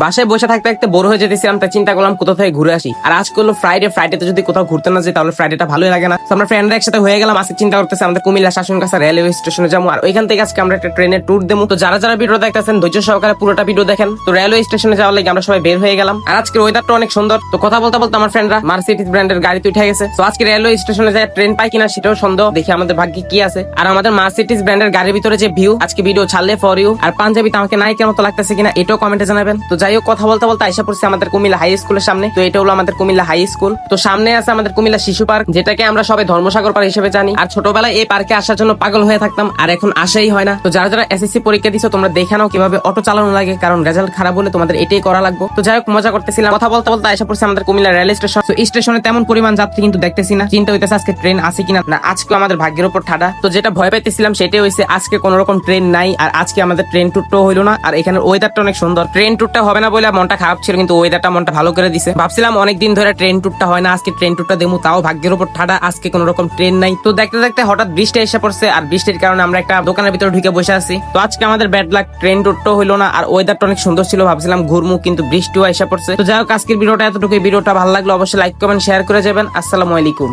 বাসায় বসে থাকতে থাকতে বোর হয়ে যেতেছিলাম, তাই চিন্তা করলাম কোথা থেকে ঘুরে আসি। আর আজকে হলো ফ্রাইডেতে যদি কোথাও ঘুরতে না যাই তাহলে ফ্রাইডেটা ভালোই লাগে না। তো আমরা ফ্রেন্ডরা একসাথে হয়ে গেলাম, আজকে চিন্তা করতেছি আমাদের কুমিল্লা শাসনগাছা রেলওয়ে স্টেশনে যাবো, আর ওইখান থেকে আজকে আমরা একটা ট্রেনের ট্যুর দেবো। তো যারা যারা ভিডিও দেখতেছেন ধৈর্য সহকারে পুরোটা ভিডিও দেখেন। তো রেলওয়ে স্টেশনে যাওয়ার লাগে আমরা সবাই বের হয়ে গেলাম, আর আজকের ওয়েদারটা অনেক সুন্দর। তো কথা বলতে বলতে আমার ফ্রেন্ডরা মার্সিডিজ ব্র্যান্ডের গাড়িতে উঠে গেছে। তো আজকে রেলওয়ে স্টেশনে যায় ট্রেন পাই কিনা সেটাও সন্দেহ, দেখি আমাদের ভাগ্যে কি আছে। আর আমাদের মার্সিডিজ ব্র্যান্ডের গাড়ির ভিতরে যে ভিউ, আজকে ভিডিও ছাড়লে ফর ইউ। আর পাঞ্জাবিতে আমাকে নায়িকার মতো লাগতেছে কিনা এটাও কমেন্টে জানাবেন। তো যাই হোক, কথা বলতে বলতে আইসা পড়ছে আমাদের কুমিল্লা হাই স্কুলের সামনে। তো এটা হলো আমাদের কুমিল্লা হাই স্কুল। তো সামনে আছে আমাদের কুমিল্লা শিশু পার্ক, যেটাকে আমরা সবাই ধর্মসাগর পার্ক হিসেবে জানি। আর ছোটবেলায় এই পার্কে আসার জন্য পাগল হয়ে থাকতাম, আর এখন আসাই হয় না। তো যারা যারা এসএসসি পরীক্ষা দিছো তোমরা দেখে নাও কিভাবে অটো চালানো লাগে, কারণ রেজাল্ট খারাপ হলে তোমাদের এটাই করা লাগবে। তো যাই হোক, মজা করতেছিলাম। কথা বলতে বলতে আইসা পড়ছে আমাদের কুমিল্লা রেল স্টেশন। তো স্টেশনে তেমন পরিমাণ যাত্রী কিন্তু দেখতেছি না। চিন্তা হইতেছে আজকে ট্রেন আছে কিনা। না, আজকে আমাদের ভাগ্যের উপর ঠাডা। তো যেটা ভয় পাইতেছিলাম সেটাই হয়েছে, আজকে কোন রকম ট্রেন নাই। আর আজকে আমাদের ট্রেন ট্যুরটাও হইলো না। আর এখানে ওয়েদারটা অনেক সুন্দর। ট্রেন ট্যুরটা হবে না বলে মনটা খারাপ ছিল, কিন্তু ওয়েদারটা মনটা ভালো করে দিছে। ভাবছিলাম অনেকদিন ধরে ট্রেন ট্যুরটা হয় না, আজকে ট্রেন ট্যুরটা দেবো, তাও ভাগ্যের উপর ঠাডা, আজকে কোন রকম ট্রেন নাই। তো দেখতে দেখতে হঠাৎ বৃষ্টি এসে পড়ছে, আর বৃষ্টির কারণে আমরা একটা দোকানের ভিতরে ঢুকে বসে আছি। তো আজকে আমাদের ব্যাড লাক, ট্রেন ট্যুরটাও হইলো না। আর ওয়েদারটা অনেক সুন্দর ছিল, ভাবছিলাম ঘুরমু, কিন্তু বৃষ্টিও এসে পড়ছে। তো যাই হোক, আজকের ভিডিওটা এতটুকু। ভিডিওটা ভালো লাগলো অবশ্যই লাইক কমেন্ট শেয়ার করে যাবেন। আসসালামু আলাইকুম।